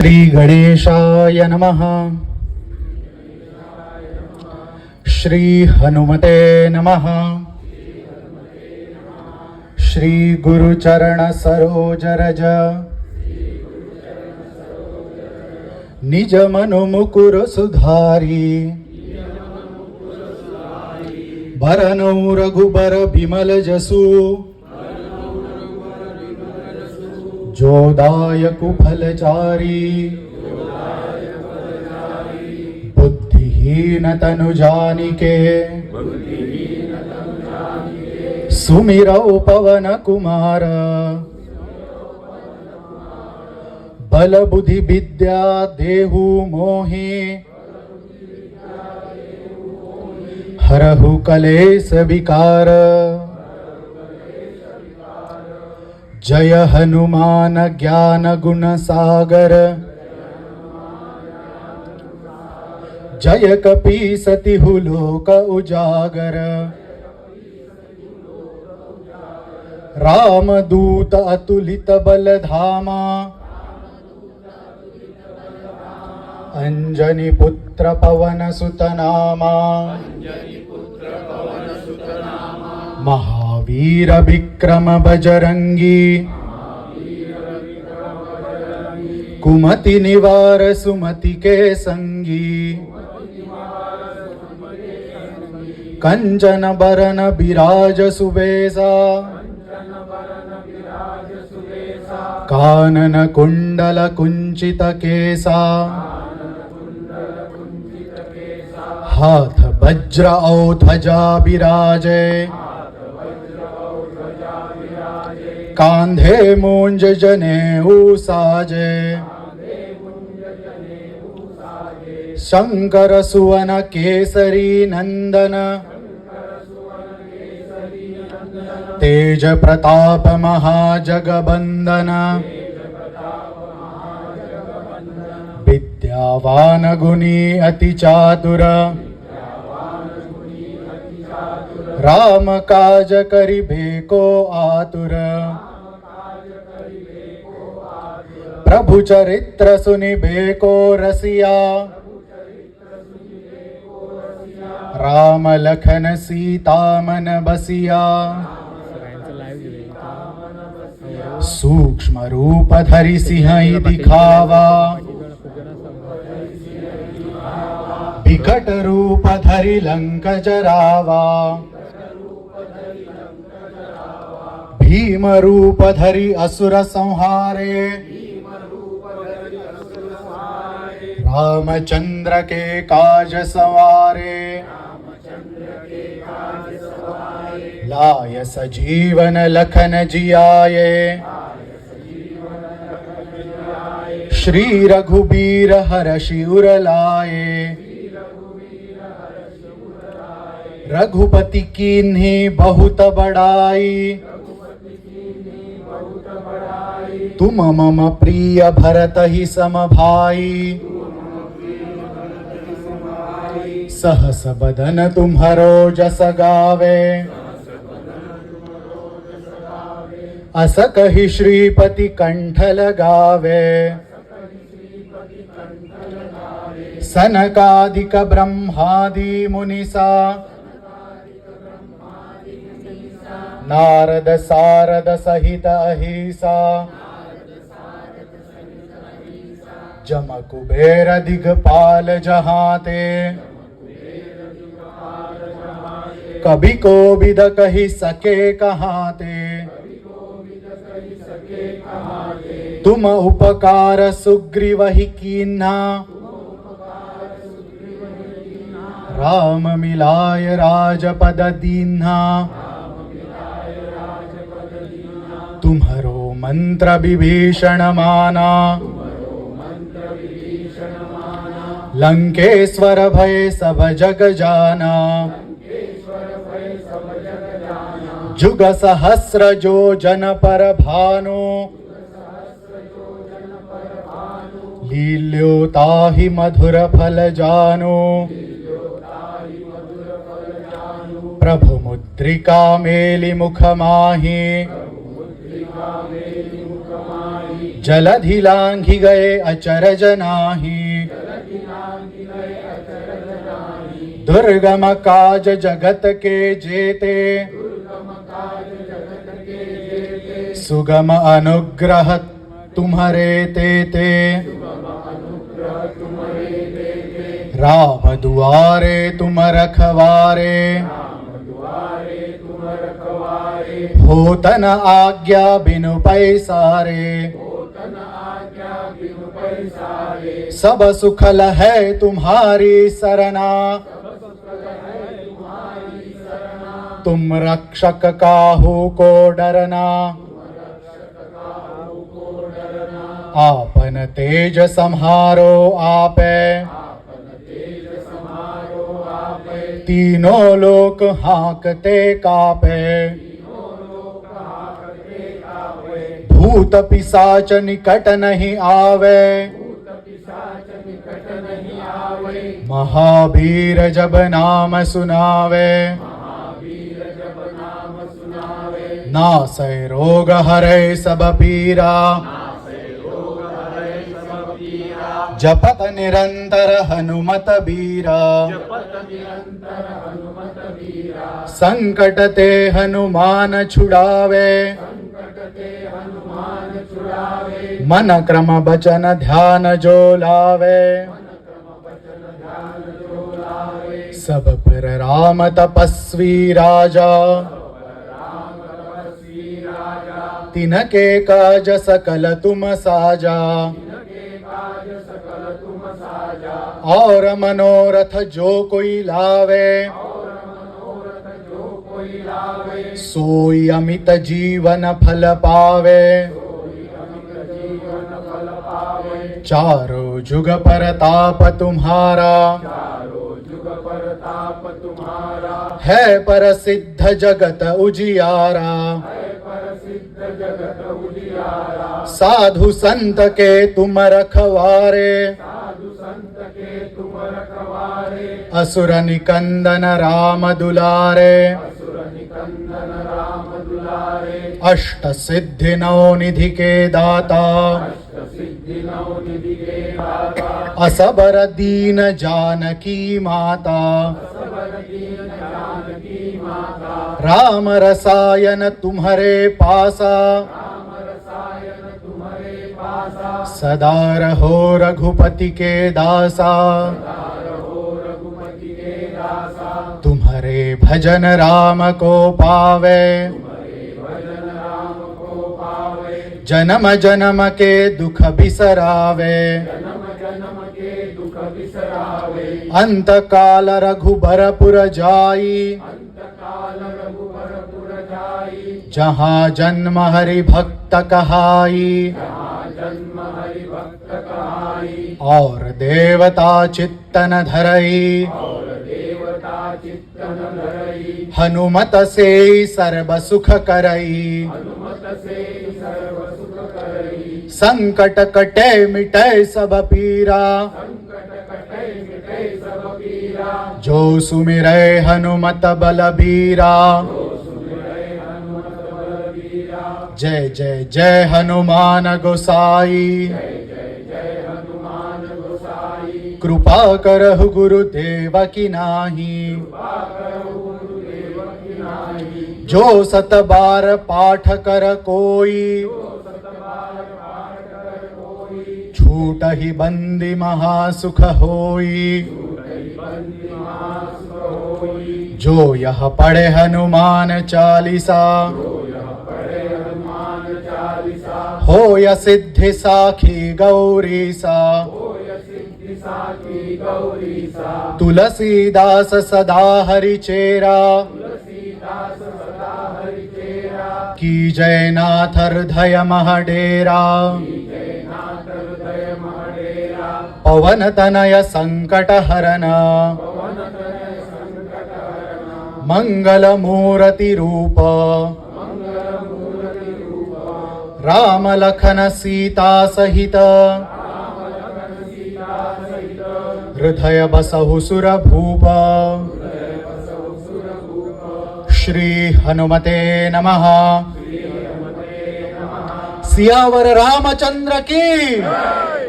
श्री गणेशाय नमः। श्री हनुमते नमः। श्री गुरुचरण सरोज रज निज मनु मुकुर सुधारी बरनौ रघुबर बिमल जसु जोदायक फलचारी बुद्धिहीन तनु जानिके सुमिरौ पवन कुमार बल बुद्धि विद्या देहु मोहि हरहु कलेश विकार जय हनुमान ज्ञान गुण सागर जय कपीसतिहु लोक उजागर रामदूत अतुलित बल धामा अंजनी पुत्र पवन सुत नामा महावीर विक्रम बजरंगी कुमति निवार सुमति के संगी कंचन बरन बिराज सुबेसा कानन कुंडल कुंचित केसा हाथ वज्र औ ध्वजा विराजे कांधे मूंज जनेऊ साजे शंकर सुवन केसरी नंदन तेज प्रताप महाजगबंदन विद्यावान गुणी अति चातुर राम काज करिबे को आतुर प्रभु चरित्र सुनिबे को रसिया राम लखन सीता मन बसिया सूक्ष्म रूप धरि सिंह दिखावा विकट रूप धरि लंक जरावा भीम रूप धरि असुर संहारे रामचंद्र के काज सवारे लाय सजीवन लखन जियाए श्री रघुबीर हरषि उर लाए रघुपति कीन्ही बहुत बड़ाई तुम मम प्रिय भरत ही सम भाई सहस बदन तुम्हरो जस गावे अस कहि श्रीपति कंठ लगावे सनकादिक ब्रह्मादि मुनिसा नारद सारद सहित अहिसा जम कुबेर दिगपाल जहाते कभी को विद कही सके कहाते तुम उपकार सुग्रीव ही कीन्हा राम मिलाय राजपद दीन्हा तुम्हरो मंत्र विभीषण माना लंकेश्वर भय सब जग जाना जुग सहस्र जो जन पर भानु लील्यो ताहि मधुर फल जानो प्रभु मुद्रिका मेलि मुख माहि जलधि लांघि गए अचरज नाही। दुर्गम काज जगत के जेते, सुगम अनुग्रह तुम्हारे तेते। राम दुआरे तुम रखवारे, होतन आज्ञा बिनु पैसारे। सब सुखल है तुम्हारी सरना, तुम रक्षक काहू को डरना। आपन तेज सम्हारो आपे, तीनों लोक हाँकते कापे। भूत पिशाच निकट नहीं आवे, महावीर जब नाम सुनावे। नासै रोग हरै सब पीरा, जपत निरंतर हनुमत बीरा। संकट ते हनुमान छुड़ावे, मन क्रम बचन ध्यान जो लावे। सब पर राम तपस्वी राजा, तिनके काज सकल तुम साजा। और मनोरथ जो कोई लावे, सोई अमित जीवन फल पावे। चारों जुग परताप तुम्हारा, है प्रसिद्ध जगत उजियारा। साधु संत के तुम रखवारे, असुर निकंदन राम दुलारे। अष्ट सिद्धि नौ निधि के दाता, असबर दीन जानकी माता। राम रसायन तुम्हारे पासा, सदा रहो रघुपति के दासा। तुम्हारे भजन राम को पावे, जन्म जन्म के दुख बिसरावे। अंत काल रघुबरपुर जाई, जहाँ जन्म हरि भक्त कहाई। और देवता चित्तन धरई, हनुमत से सर्व सुख करई। संकट कटे मिटे सब पीरा, जो सुमिरै हनुमत बलबीरा। जय जय जय हनुमान गोसाई, कृपा करहु गुरुदेव की नाही। जो सत बार पाठ कर कोई, छूट ही बंदी महासुख होई। जो यह पढ़े हनुमान चालीसा, हो या सिद्धि साखी गौरीसा। तुलसीदास सदा हरिचेरा, की जय नाथ हृदय महडेरा। पवन तनय संकट हरना, मंगल मूर्ति रूप। राम लखन सीता सहित, हृदय बसहु सुर भूप। श्री हनुमते नमः। सियावर रामचंद्र की